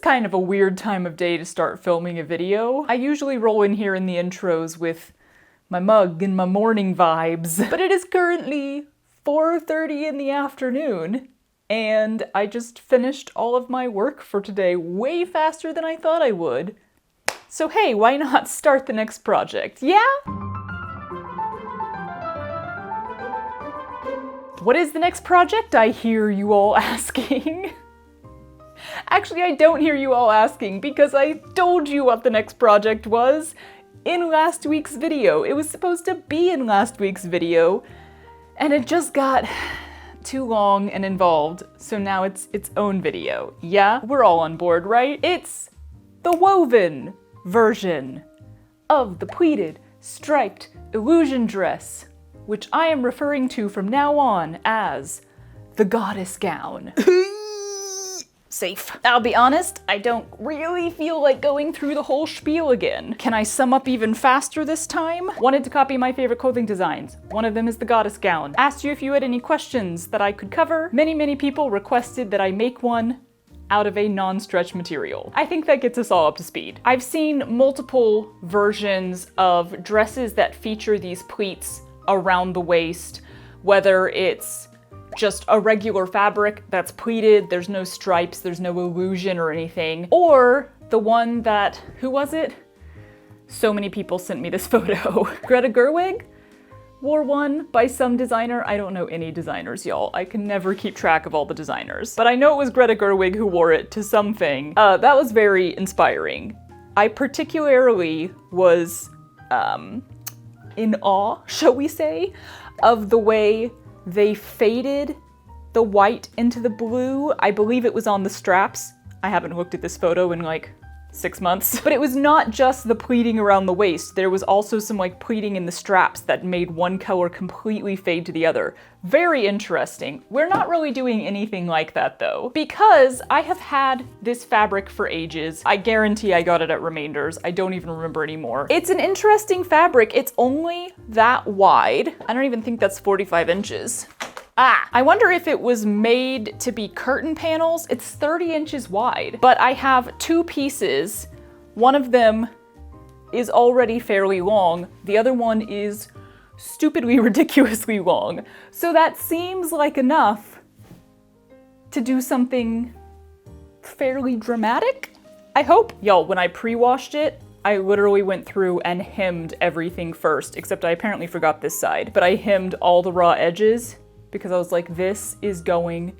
kind of a weird time of day to start filming a video. I usually roll in here in the intros with my mug and my morning vibes, but it is currently 4:30 in the afternoon, and I just finished all of my work for today way faster than I thought I would. So hey, why not start the next project, yeah? What is the next project, I hear you all asking? Actually, I don't hear you all asking because I told you what the next project was in last week's video. It was supposed to be in last week's video, and it just got too long and involved, so now it's its own video. Yeah, we're all on board, right? It's the woven version of the pleated, striped illusion dress, which I am referring to from now on as the goddess gown. Safe. I'll be honest, I don't really feel like going through the whole spiel again. Can I sum up even faster this time? Wanted to copy my favorite clothing designs. One of them is the goddess gown. Asked you if you had any questions that I could cover. Many people requested that I make one out of a non-stretch material. I think that gets us all up to speed. I've seen multiple versions of dresses that feature these pleats around the waist, whether it's just a regular fabric that's pleated, there's no stripes, there's no illusion or anything, or the one that, who was it? So many people sent me this photo. Greta Gerwig wore one by some designer. I don't know any designers, y'all. I can never keep track of all the designers. But I know it was Greta Gerwig who wore it to something. That was very inspiring. I particularly was in awe, shall we say, of the way they faded the white into the blue. I believe it was on the straps. I haven't looked at this photo in like 6 months. But it was not just the pleating around the waist. There was also some like pleating in the straps that made one color completely fade to the other. Very interesting. We're not really doing anything like that though, because I have had this fabric for ages. I guarantee I got it at Remainders. I don't even remember anymore. It's an interesting fabric. It's only that wide. I don't even think that's 45 inches. I wonder if it was made to be curtain panels. It's 30 inches wide, but I have two pieces. One of them is already fairly long. The other one is stupidly, ridiculously long. So that seems like enough to do something fairly dramatic, I hope. Y'all, when I pre-washed it, I literally went through and hemmed everything first, except I apparently forgot this side, but I hemmed all the raw edges because I was like, this is going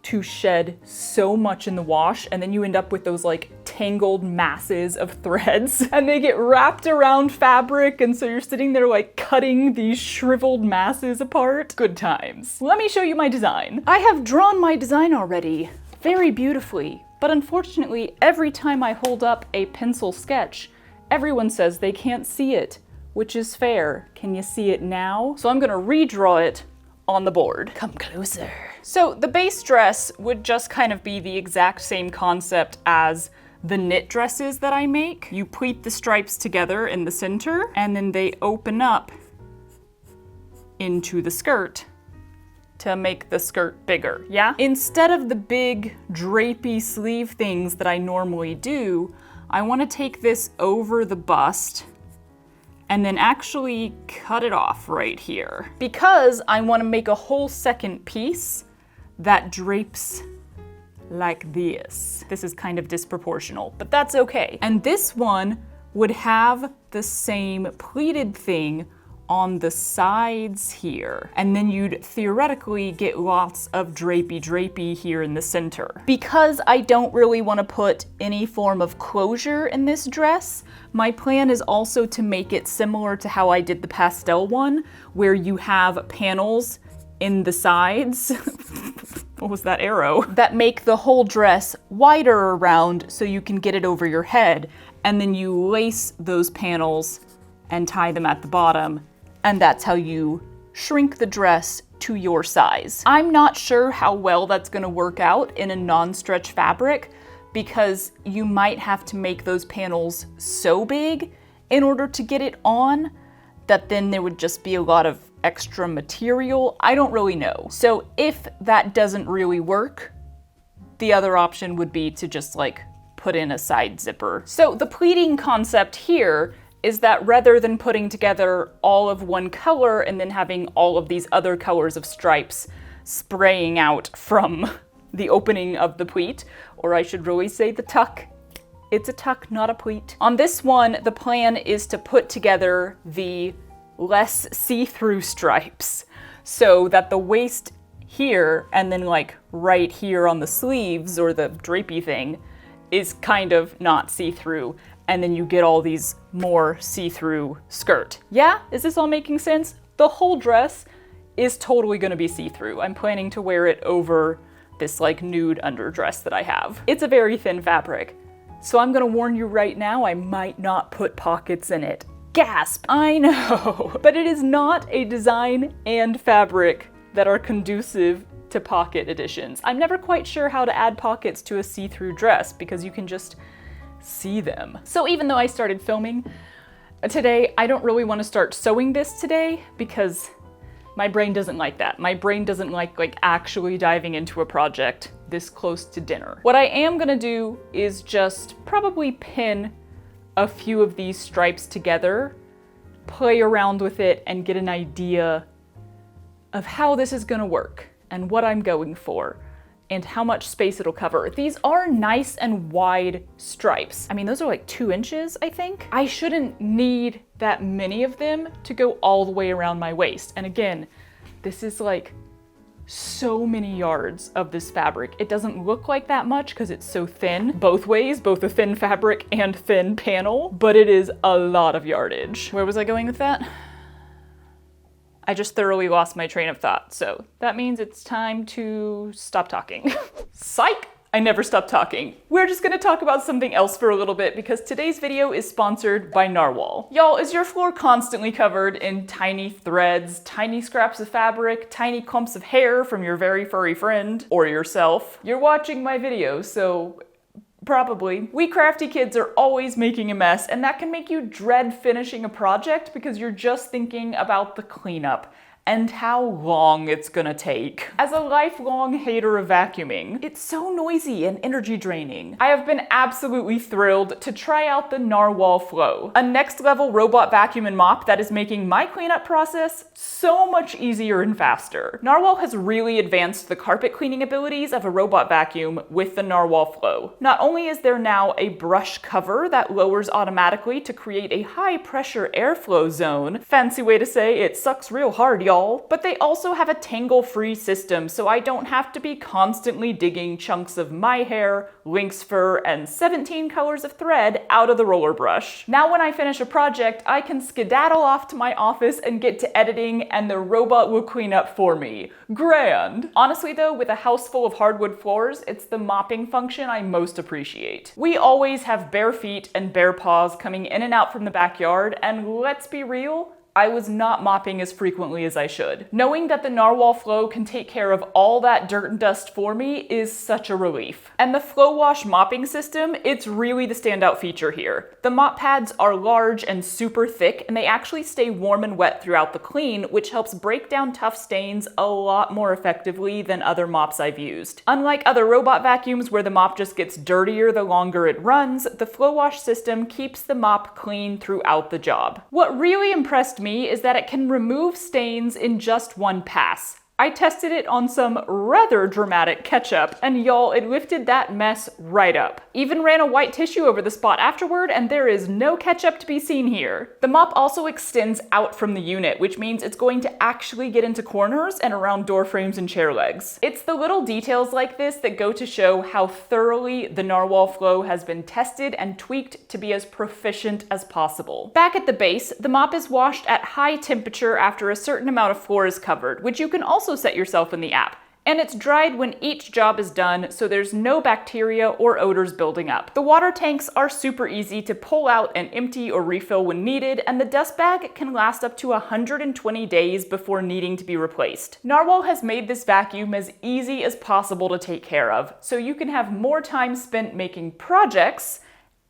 to shed so much in the wash, and then you end up with those like tangled masses of threads and they get wrapped around fabric, and so you're sitting there like cutting these shriveled masses apart. Good times. Let me show you my design. I have drawn my design already very beautifully, but unfortunately every time I hold up a pencil sketch, everyone says they can't see it, which is fair. Can you see it now? So I'm gonna redraw it on the board. Come closer. So the base dress would just kind of be the exact same concept as the knit dresses that I make. You pleat the stripes together in the center, and then they open up into the skirt to make the skirt bigger, yeah? Instead of the big drapey sleeve things that I normally do, I want to take this over the bust and then actually cut it off right here, because I want to make a whole second piece that drapes like this. This is kind of disproportional, but that's okay. And this one would have the same pleated thing on the sides here. And then you'd theoretically get lots of drapey here in the center. Because I don't really want to put any form of closure in this dress, my plan is also to make it similar to how I did the pastel one, where you have panels in the sides. What was that arrow? That make the whole dress wider around so you can get it over your head. And then you lace those panels and tie them at the bottom. And that's how you shrink the dress to your size. I'm not sure how well that's gonna work out in a non-stretch fabric, because you might have to make those panels so big in order to get it on that then there would just be a lot of extra material. I don't really know. So if that doesn't really work, the other option would be to just like put in a side zipper. So the pleating concept here is that rather than putting together all of one color and then having all of these other colors of stripes spraying out from the opening of the pleat, or I should really say the tuck. It's a tuck, not a pleat. On this one, the plan is to put together the less see-through stripes so that the waist here and then like right here on the sleeves or the drapey thing is kind of not see-through, and then you get all these more see-through skirt. Yeah, is this all making sense? The whole dress is totally gonna be see-through. I'm planning to wear it over this like nude underdress that I have. It's a very thin fabric, so I'm gonna warn you right now, I might not put pockets in it. Gasp! I know, but it is not a design and fabric that are conducive to pocket editions. I'm never quite sure how to add pockets to a see-through dress because you can just see them. So even though I started filming today, I don't really want to start sewing this today because my brain doesn't like that. My brain doesn't like actually diving into a project this close to dinner. What I am gonna do is just probably pin a few of these stripes together, play around with it, and get an idea of how this is gonna work and what I'm going for and how much space it'll cover. These are nice and wide stripes. I mean, those are like 2 inches, I think. I shouldn't need that many of them to go all the way around my waist. And again, this is like so many yards of this fabric. It doesn't look like that much because it's so thin both ways, both a thin fabric and thin panel, but it is a lot of yardage. Where was I going with that? I just thoroughly lost my train of thought, so that means it's time to stop talking. Psych! I never stop talking. We're just gonna talk about something else for a little bit because today's video is sponsored by Narwhal. Y'all, is your floor constantly covered in tiny threads, tiny scraps of fabric, tiny clumps of hair from your very furry friend or yourself? You're watching my video, so probably. We crafty kids are always making a mess, and that can make you dread finishing a project because you're just thinking about the cleanup and how long it's gonna take. As a lifelong hater of vacuuming, it's so noisy and energy draining. I have been absolutely thrilled to try out the Narwhal Flow, a next level robot vacuum and mop that is making my cleanup process so much easier and faster. Narwhal has really advanced the carpet cleaning abilities of a robot vacuum with the Narwhal Flow. Not only is there now a brush cover that lowers automatically to create a high pressure airflow zone, fancy way to say it sucks real hard, y'all, but they also have a tangle-free system, so I don't have to be constantly digging chunks of my hair, lynx fur, and 17 colors of thread out of the roller brush. Now when I finish a project, I can skedaddle off to my office and get to editing, and the robot will clean up for me. Grand! Honestly though, with a house full of hardwood floors, it's the mopping function I most appreciate. We always have bare feet and bare paws coming in and out from the backyard, and let's be real, I was not mopping as frequently as I should. Knowing that the Narwhal Flow can take care of all that dirt and dust for me is such a relief. And the Flow Wash mopping system, it's really the standout feature here. The mop pads are large and super thick, and they actually stay warm and wet throughout the clean, which helps break down tough stains a lot more effectively than other mops I've used. Unlike other robot vacuums where the mop just gets dirtier the longer it runs, the Flow Wash system keeps the mop clean throughout the job. What really impressed me is that it can remove stains in just one pass. I tested it on some rather dramatic ketchup, and y'all, it lifted that mess right up. Even ran a white tissue over the spot afterward, and there is no ketchup to be seen here. The mop also extends out from the unit, which means it's going to actually get into corners and around door frames and chair legs. It's the little details like this that go to show how thoroughly the Narwhal Flow has been tested and tweaked to be as proficient as possible. Back at the base, the mop is washed at high temperature after a certain amount of floor is covered, which you can also set yourself in the app. And it's dried when each job is done, so there's no bacteria or odors building up. The water tanks are super easy to pull out and empty or refill when needed, and the dust bag can last up to 120 days before needing to be replaced. Narwhal has made this vacuum as easy as possible to take care of, so you can have more time spent making projects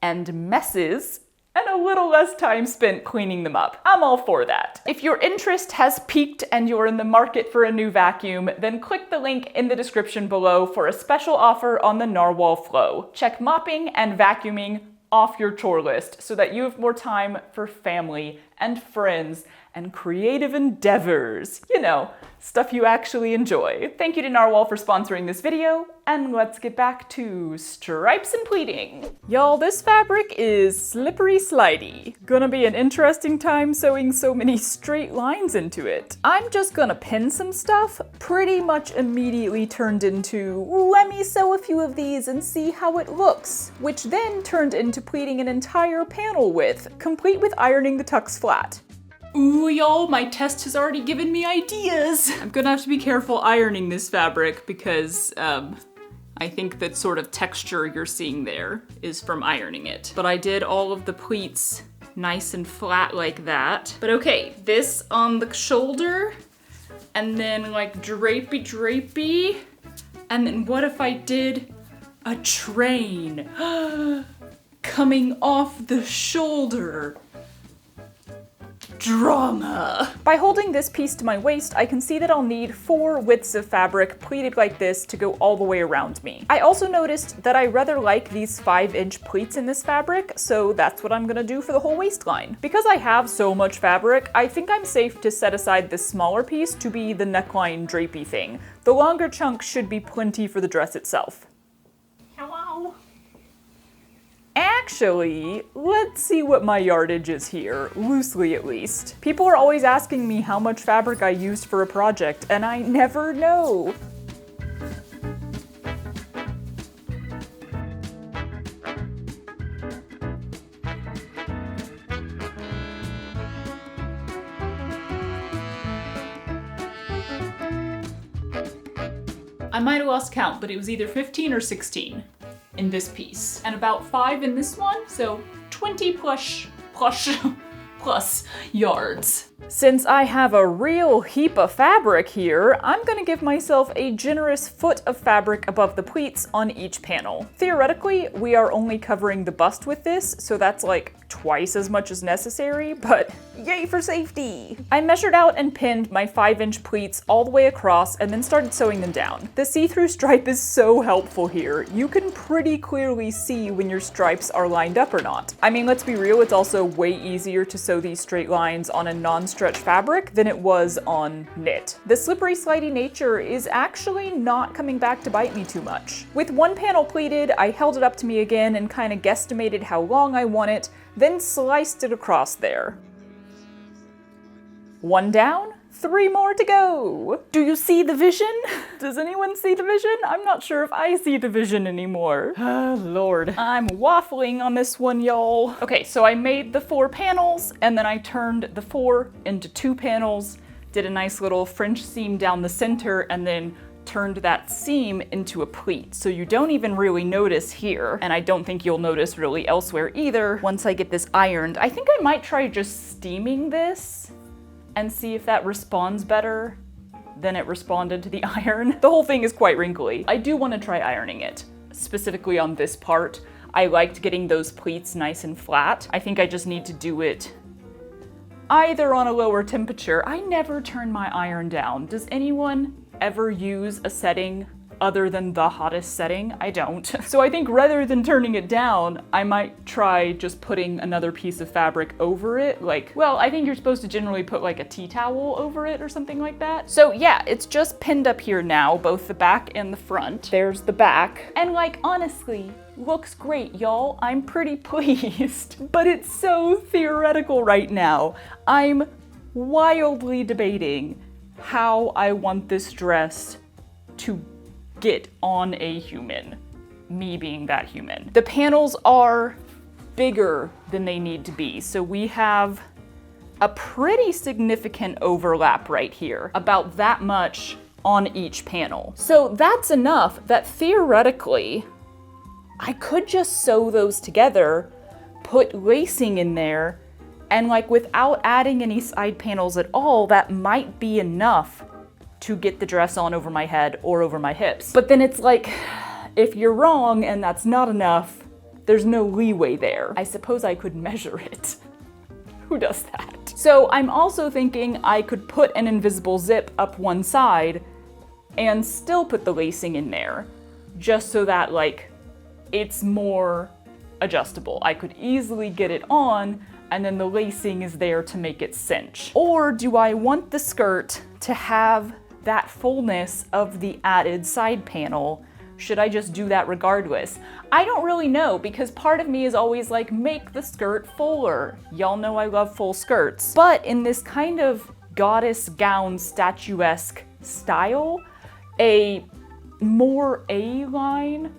and messes and a little less time spent cleaning them up. I'm all for that. If your interest has piqued and you're in the market for a new vacuum, then click the link in the description below for a special offer on the Narwhal Flow. Check mopping and vacuuming off your chore list so that you have more time for family and friends and creative endeavors. You know, stuff you actually enjoy. Thank you to Narwhal for sponsoring this video, and let's get back to stripes and pleating. Y'all, this fabric is slippery slidey. Gonna be an interesting time sewing so many straight lines into it. I'm just gonna pin some stuff, pretty much immediately turned into, let me sew a few of these and see how it looks, which then turned into pleating an entire panel width, complete with ironing the tucks flat. Ooh, y'all, my test has already given me ideas. I'm gonna have to be careful ironing this fabric because, I think that sort of texture you're seeing there is from ironing it. But I did all of the pleats nice and flat like that. But okay, this on the shoulder, and then like drapey, and then what if I did a train coming off the shoulder? Drama. By holding this piece to my waist, I can see that I'll need 4 widths of fabric pleated like this to go all the way around me. I also noticed that I rather like these 5-inch pleats in this fabric, so that's what I'm gonna do for the whole waistline. Because I have so much fabric, I think I'm safe to set aside this smaller piece to be the neckline drapey thing. The longer chunk should be plenty for the dress itself. Hello? Actually, let's see what my yardage is here, loosely at least. People are always asking me how much fabric I used for a project, and I never know. I might have lost count, but it was either 15 or 16. In this piece, and about 5 in this one, so 20 plus yards. Since I have a real heap of fabric here, I'm gonna give myself a generous foot of fabric above the pleats on each panel. Theoretically, we are only covering the bust with this, so that's like twice as much as necessary, but yay for safety! I measured out and pinned my 5-inch pleats all the way across and then started sewing them down. The see-through stripe is so helpful here. You can pretty clearly see when your stripes are lined up or not. I mean, let's be real, it's also way easier to sew these straight lines on a non-stretch fabric than it was on knit. The slippery slidey nature is actually not coming back to bite me too much. With one panel pleated, I held it up to me again and kind of guesstimated how long I want it, then sliced it across there. 1 down, 3 more to go. Do you see the vision? Does anyone see the vision? I'm not sure if I see the vision anymore. Oh, Lord. I'm waffling on this one, y'all. Okay, so I made the 4 panels, and then I turned the 4 into 2 panels, did a nice little French seam down the center, and then turned that seam into a pleat. So you don't even really notice here, and I don't think you'll notice really elsewhere either once I get this ironed. I think I might try just steaming this and see if that responds better than it responded to the iron. The whole thing is quite wrinkly. I do want to try ironing it, specifically on this part. I liked getting those pleats nice and flat. I think I just need to do it either on a lower temperature. I never turn my iron down. Does anyone ever use a setting other than the hottest setting? I don't. So I think rather than turning it down, I might try just putting another piece of fabric over it. Like, well, I think you're supposed to generally put like a tea towel over it or something like that. So yeah, it's just pinned up here now, both the back and the front. There's the back. And like, honestly, looks great, y'all. I'm pretty pleased. But it's so theoretical right now. I'm wildly debating how I want this dress to get on a human, me being that human. The panels are bigger than they need to be, so we have a pretty significant overlap right here, about that much on each panel. So that's enough that theoretically, I could just sew those together, put lacing in there, and like without adding any side panels at all, that might be enough to get the dress on over my head or over my hips. But then it's like, if you're wrong and that's not enough, There's no leeway there. I suppose I could measure it. Who does that? So I'm also thinking I could put an invisible zip up one side and still put the lacing in there, just so that like it's more adjustable. I could easily get it on and then the lacing is there to make it cinch. Or do I want the skirt to have that fullness of the added side panel? Should I just do that regardless? I don't really know, because part of me is always like, make the skirt fuller. Y'all know I love full skirts. But in this kind of goddess gown statuesque style, a more A-line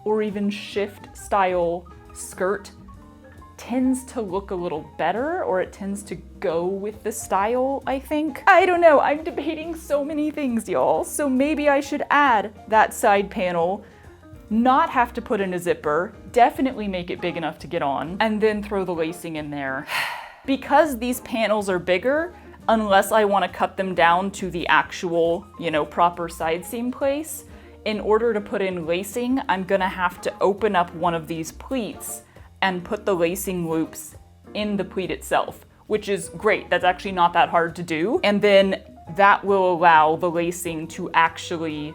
or even shift style skirt tends to look a little better, or it tends to go with the style, I think. I don't know, I'm debating so many things, y'all. So maybe I should add that side panel, not have to put in a zipper, definitely make it big enough to get on, and then throw the lacing in there. Because these panels are bigger, unless I want to cut them down to the actual, proper side seam place, in order to put in lacing, I'm gonna have to open up one of these pleats and put the lacing loops in the pleat itself, which is great. That's actually not that hard to do. And then that will allow the lacing to actually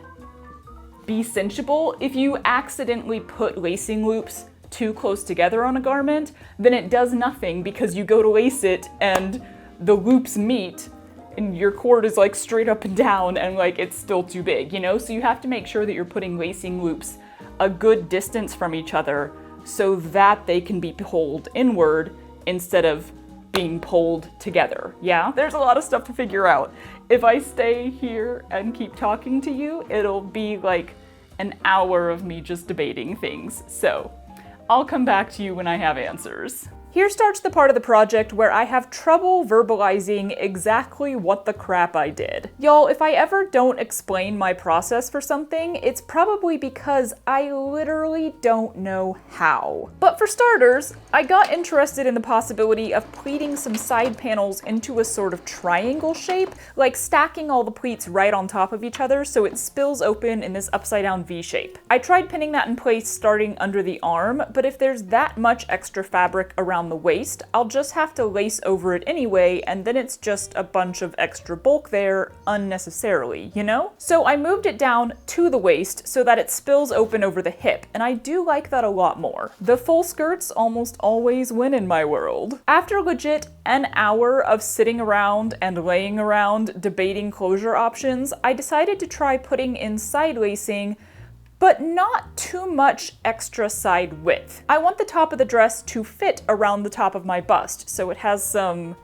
be cinchable. If you accidentally put lacing loops too close together on a garment, then it does nothing, because you go to lace it and the loops meet and your cord is like straight up and down and like it's still too big, So you have to make sure that you're putting lacing loops a good distance from each other so that they can be pulled inward instead of being pulled together. Yeah, there's a lot of stuff to figure out. If I stay here and keep talking to you, it'll be like an hour of me just debating things. So I'll come back to you when I have answers. Here starts the part of the project where I have trouble verbalizing exactly what the crap I did. Y'all, if I ever don't explain my process for something, it's probably because I literally don't know how. But for starters, I got interested in the possibility of pleating some side panels into a sort of triangle shape, like stacking all the pleats right on top of each other so it spills open in this upside down V shape. I tried pinning that in place starting under the arm, but if there's that much extra fabric around the waist, I'll just have to lace over it anyway, and then it's just a bunch of extra bulk there unnecessarily, So I moved it down to the waist so that it spills open over the hip, and I do like that a lot more. The full skirts almost always win in my world. After legit an hour of sitting around and laying around debating closure options, I decided to try putting in side lacing, but not too much extra side width. I want the top of the dress to fit around the top of my bust, so it has some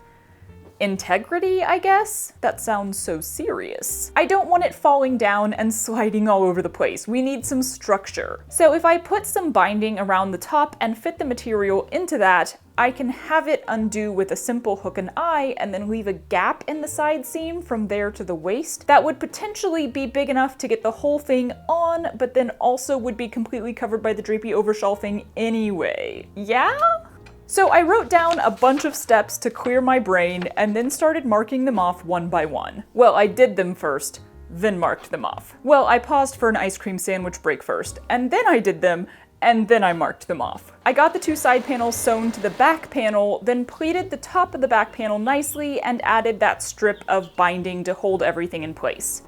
integrity, I guess? That sounds so serious. I don't want it falling down and sliding all over the place. We need some structure. So if I put some binding around the top and fit the material into that, I can have it undo with a simple hook and eye and then leave a gap in the side seam from there to the waist that would potentially be big enough to get the whole thing on, but then also would be completely covered by the drapey overshelving anyway. Yeah? So I wrote down a bunch of steps to clear my brain and then started marking them off one by one. Well, I did them first, then marked them off. Well, I paused for an ice cream sandwich break first, and then I did them, and then I marked them off. I got the two side panels sewn to the back panel, then pleated the top of the back panel nicely and added that strip of binding to hold everything in place.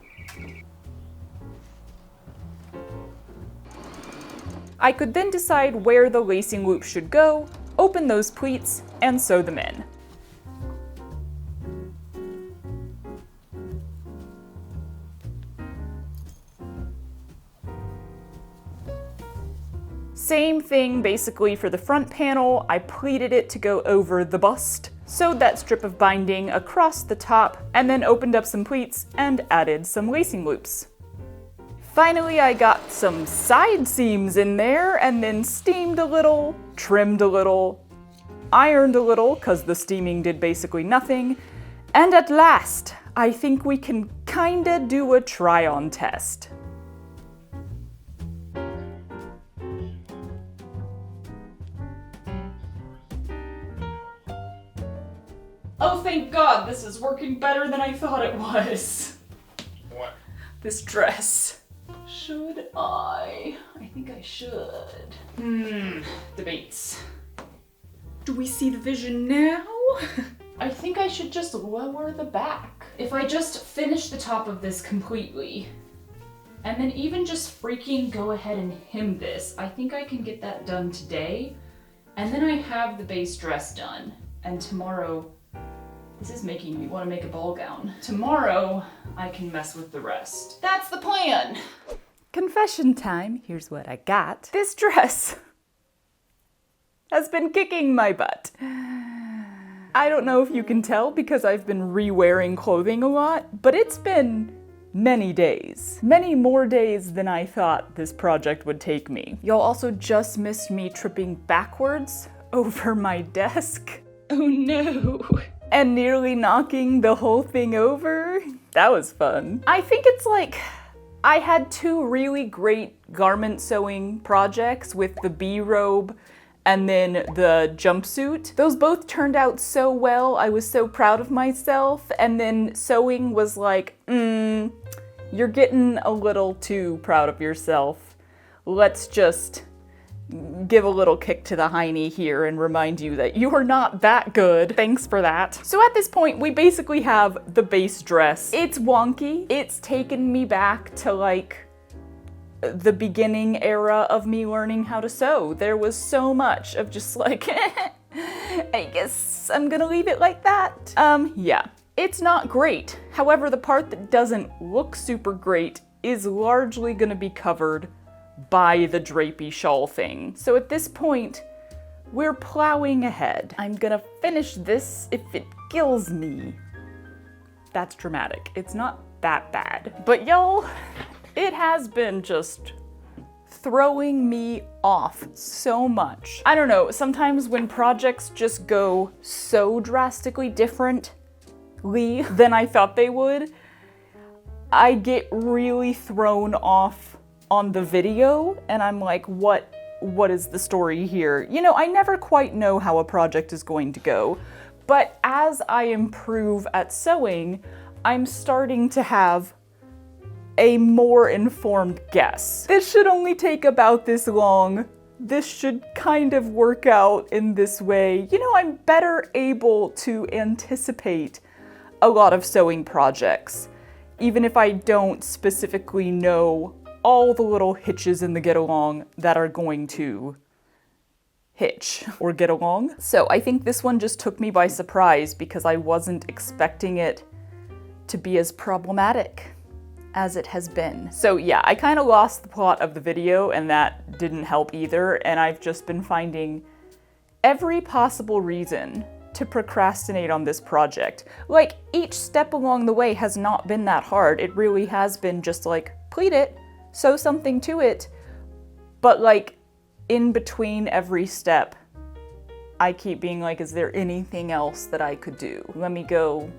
I could then decide where the lacing loop should go, open those pleats, and sew them in. Same thing basically for the front panel. I pleated it to go over the bust, sewed that strip of binding across the top, and then opened up some pleats and added some lacing loops. Finally, I got some side seams in there and then steamed a little, trimmed a little, ironed a little, because the steaming did basically nothing, and at last, I think we can kinda do a try-on test. Oh, thank God, this is working better than I thought it was. What? This dress. Should I? I think I should. Debates. Do we see the vision now? I think I should just lower the back. If I just finish the top of this completely, and then even just freaking go ahead and hem this, I think I can get that done today. And then I have the base dress done. And tomorrow, this is making me want to make a ball gown. Tomorrow, I can mess with the rest. That's the plan. Confession time, here's what I got. This dress has been kicking my butt. I don't know if you can tell because I've been re-wearing clothing a lot, but it's been many days. Many more days than I thought this project would take me. Y'all also just missed me tripping backwards over my desk. Oh no. And nearly knocking the whole thing over. That was fun. I think it's like, I had two really great garment sewing projects with the bee robe and then the jumpsuit. Those both turned out so well. I was so proud of myself. And then sewing was like, you're getting a little too proud of yourself. Let's just give a little kick to the hiney here and remind you that you are not that good. Thanks for that. So at this point, we basically have the base dress. It's wonky. It's taken me back to like the beginning era of me learning how to sew. There was so much of just like, I guess I'm gonna leave it like that. Yeah, it's not great. However, the part that doesn't look super great is largely gonna be covered by the drapey shawl thing. So at this point, we're plowing ahead. I'm gonna finish this if it kills me. That's dramatic. It's not that bad. But y'all, it has been just throwing me off so much. I don't know, sometimes when projects just go so drastically differently than I thought they would, I get really thrown off on the video and I'm like, what is the story here? You know, I never quite know how a project is going to go, but as I improve at sewing, I'm starting to have a more informed guess. This should only take about this long. This should kind of work out in this way. You know, I'm better able to anticipate a lot of sewing projects, even if I don't specifically know all the little hitches in the get-along that are going to hitch or get along. So I think this one just took me by surprise because I wasn't expecting it to be as problematic as it has been. So yeah, I kind of lost the plot of the video and that didn't help either, and I've just been finding every possible reason to procrastinate on this project. Like, each step along the way has not been that hard. It really has been just like, pleat it, sew something to it, but like, in between every step, I keep being like, is there anything else that I could do? Let me go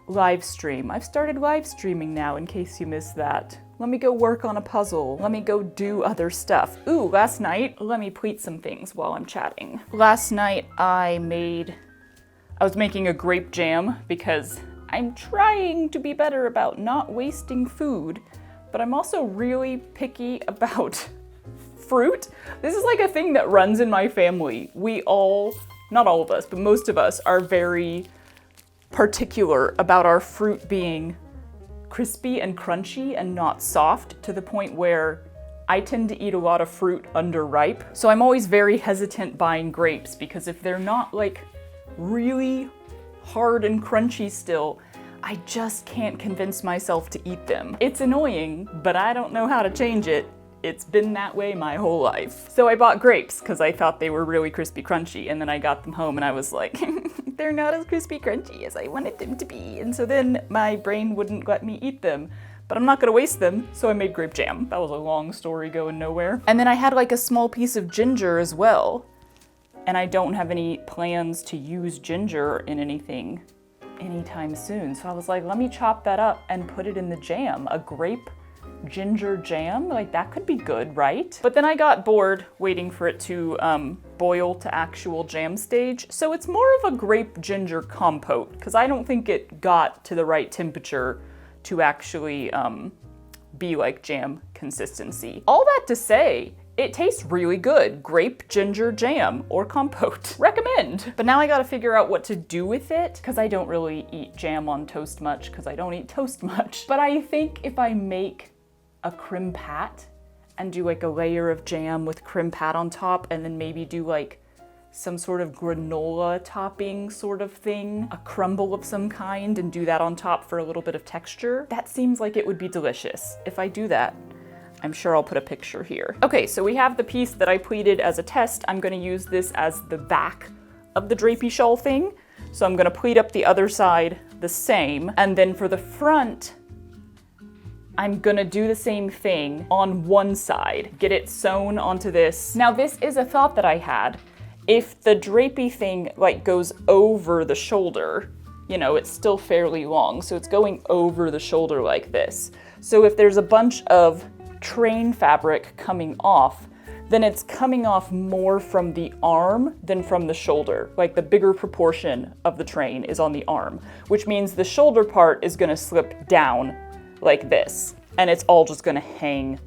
live stream. I've started live streaming now, in case you missed that. Let me go work on a puzzle. Let me go do other stuff. Ooh, last night, let me pleat some things while I'm chatting. Last night I was making a grape jam because I'm trying to be better about not wasting food, but I'm also really picky about fruit. This is like a thing that runs in my family. We all, not all of us, but most of us are very particular about our fruit being crispy and crunchy and not soft, to the point where I tend to eat a lot of fruit underripe. So I'm always very hesitant buying grapes because if they're not like really hard and crunchy still, I just can't convince myself to eat them. It's annoying, but I don't know how to change it. It's been that way my whole life. So I bought grapes because I thought they were really crispy crunchy, and then I got them home and I was like, they're not as crispy crunchy as I wanted them to be. And so then my brain wouldn't let me eat them, but I'm not gonna waste them, so I made grape jam. That was a long story going nowhere. And then I had like a small piece of ginger as well, and I don't have any plans to use ginger in anything anytime soon. So I was like, let me chop that up and put it in the jam. A grape ginger jam, like that could be good, right? But then I got bored waiting for it to boil to actual jam stage. So it's more of a grape ginger compote because I don't think it got to the right temperature to actually be like jam consistency. All that to say, It tastes really good. Grape ginger jam or compote. Recommend. But now I gotta figure out what to do with it, because I don't really eat jam on toast much, because I don't eat toast much. But I think if I make a creme pat and do like a layer of jam with creme pat on top, and then maybe do like some sort of granola topping sort of thing, a crumble of some kind, and do that on top for a little bit of texture, that seems like it would be delicious. If I do that, I'm sure I'll put a picture here. Okay, so we have the piece that I pleated as a test. I'm gonna use this as the back of the drapey shawl thing. So I'm gonna pleat up the other side the same. And then for the front, I'm gonna do the same thing on one side, get it sewn onto this. Now this is a thought that I had. If the drapey thing like goes over the shoulder, you know, it's still fairly long, so it's going over the shoulder like this. So if there's a bunch of train fabric coming off, then it's coming off more from the arm than from the shoulder. Like the bigger proportion of the train is on the arm, which means the shoulder part is gonna slip down like this, and it's all just gonna hang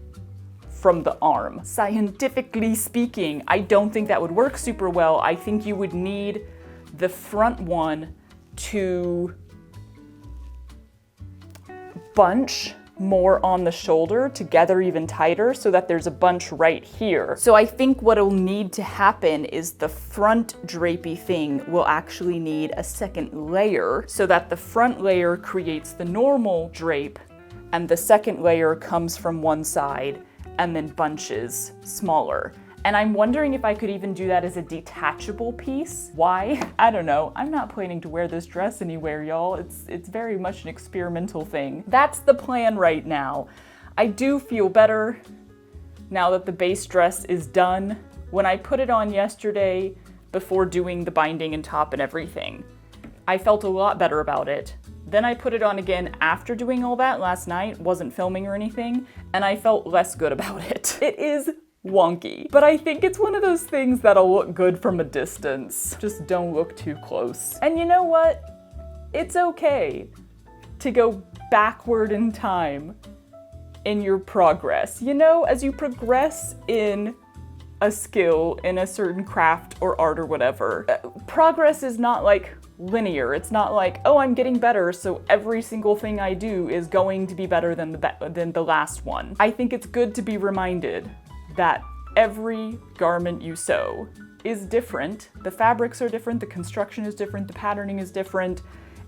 from the arm. Scientifically speaking, I don't think that would work super well. I think you would need the front one to bunch more on the shoulder together even tighter so that there's a bunch right here. So I think what'll need to happen is the front drapey thing will actually need a second layer so that the front layer creates the normal drape and the second layer comes from one side and then bunches smaller. And I'm wondering if I could even do that as a detachable piece. Why? I don't know. I'm not planning to wear this dress anywhere, y'all. It's very much an experimental thing. That's the plan right now. I do feel better now that the base dress is done. When I put it on yesterday, before doing the binding and top and everything, I felt a lot better about it. Then I put it on again after doing all that last night, wasn't filming or anything, and I felt less good about it. It is wonky, but I think it's one of those things that'll look good from a distance. Just don't look too close. And you know what? It's okay to go backward in time in your progress. You know, as you progress in a skill, in a certain craft or art or whatever, progress is not like linear. It's not like, oh, I'm getting better, so every single thing I do is going to be better than the last one. I think it's good to be reminded that every garment you sew is different. The fabrics are different, the construction is different, the patterning is different,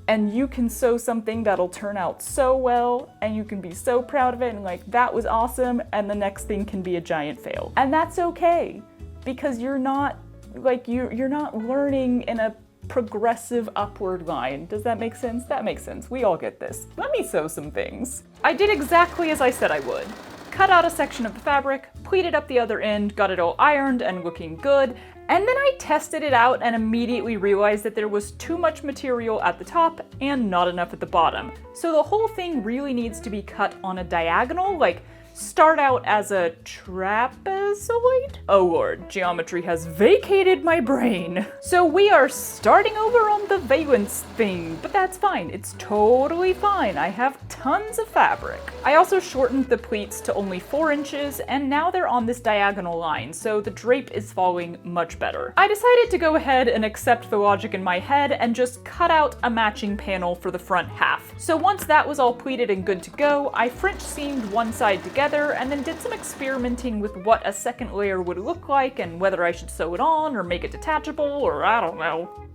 and you can sew something that'll turn out so well, and you can be so proud of it, and like, that was awesome, and the next thing can be a giant fail. And that's okay, because you're not learning in a progressive upward line. Does that make sense? That makes sense. We all get this. Let me sew some things. I did exactly as I said I would. Cut out a section of the fabric, pleated up the other end, got it all ironed and looking good, and then I tested it out and immediately realized that there was too much material at the top and not enough at the bottom. So the whole thing really needs to be cut on a diagonal, like start out as a trapezoid? Oh lord, geometry has vacated my brain. So we are starting over on the valence thing, but that's fine. It's totally fine. I have tons of fabric. I also shortened the pleats to only 4 inches, and now they're on this diagonal line, so the drape is falling much better. I decided to go ahead and accept the logic in my head and just cut out a matching panel for the front half. So once that was all pleated and good to go, I French seamed one side together and then did some experimenting with what a second layer would look like and whether I should sew it on or make it detachable or I don't know.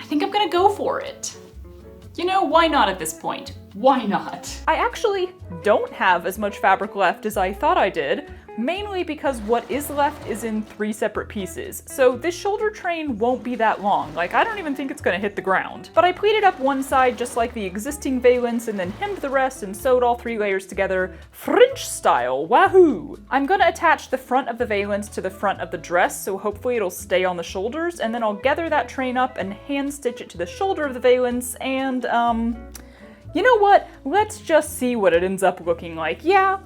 I think I'm gonna go for it. You know, why not at this point? Why not? I actually don't have as much fabric left as I thought I did, mainly because what is left is in 3 separate pieces. So this shoulder train won't be that long. Like, I don't even think it's gonna hit the ground. But I pleated up one side just like the existing valance and then hemmed the rest and sewed all 3 layers together, French style, wahoo! I'm gonna attach the front of the valance to the front of the dress, so hopefully it'll stay on the shoulders, and then I'll gather that train up and hand stitch it to the shoulder of the valance, and you know what? Let's just see what it ends up looking like. Yeah.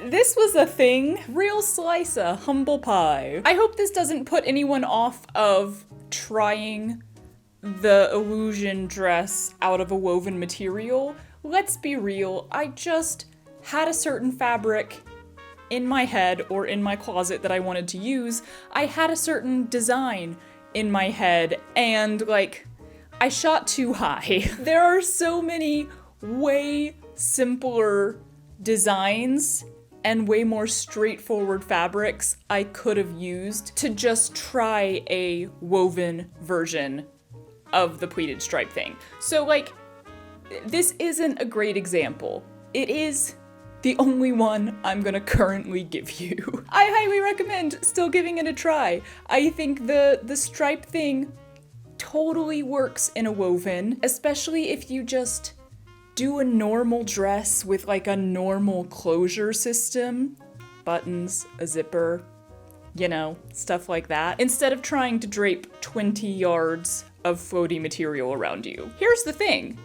This was a thing. Real slice of humble pie. I hope this doesn't put anyone off of trying the illusion dress out of a woven material. Let's be real, I just had a certain fabric in my head or in my closet that I wanted to use. I had a certain design in my head and like, I shot too high. There are so many way simpler designs and way more straightforward fabrics I could have used to just try a woven version of the pleated stripe thing. So like, this isn't a great example. It is the only one I'm gonna currently give you. I highly recommend still giving it a try. I think the stripe thing totally works in a woven, especially if you just do a normal dress with like a normal closure system, buttons, a zipper, you know, stuff like that, instead of trying to drape 20 yards of floaty material around you. Here's the thing.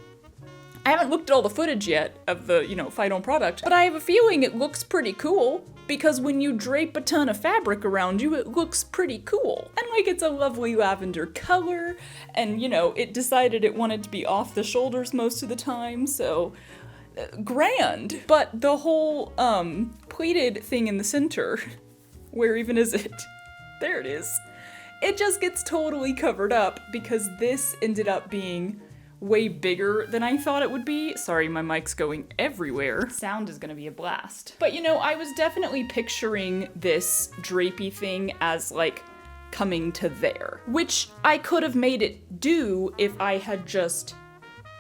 I haven't looked at all the footage yet of the, you know, final product, but I have a feeling it looks pretty cool because when you drape a ton of fabric around you, it looks pretty cool. And like, it's a lovely lavender color, and you know, it decided it wanted to be off the shoulders most of the time, so grand. But the whole pleated thing in the center, where even is it? There it is. It just gets totally covered up because this ended up being way bigger than I thought it would be. Sorry, my mic's going everywhere. Sound is gonna be a blast. But you know, I was definitely picturing this drapey thing as like coming to there, which I could have made it do if I had just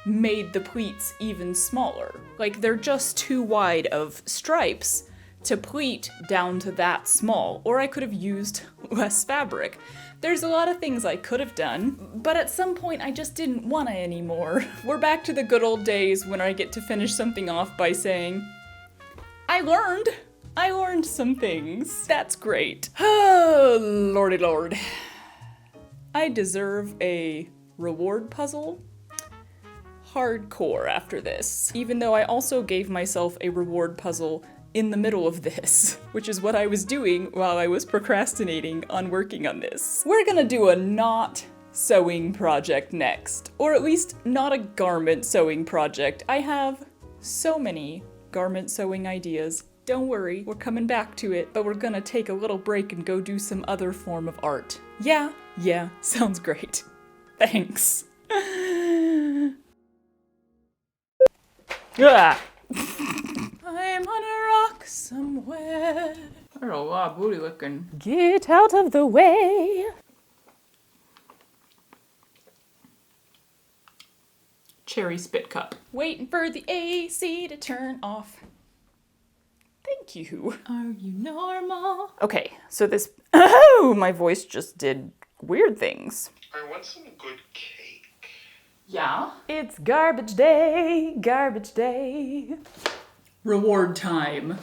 made the pleats even smaller. Like, they're just too wide of stripes to pleat down to that small, or I could have used less fabric. There's a lot of things I could have done, but at some point I just didn't want to anymore. We're back to the good old days when I get to finish something off by saying, I learned some things. That's great. Oh, lordy lord. I deserve a reward puzzle. Hardcore after this. Even though I also gave myself a reward puzzle in the middle of this, which is what I was doing while I was procrastinating on working on this. We're gonna do a not sewing project next, or at least not a garment sewing project. I have so many garment sewing ideas. Don't worry, we're coming back to it, but we're gonna take a little break and go do some other form of art. Yeah, sounds great. Thanks. Ah. I'm on a rock somewhere. There's a lot of booty licking. Get out of the way. Cherry spit cup. Waiting for the AC to turn off. Thank you. Are you normal? Okay, so this, oh, my voice just did weird things. I want some good cake. Yeah? It's garbage day, garbage day. Reward time.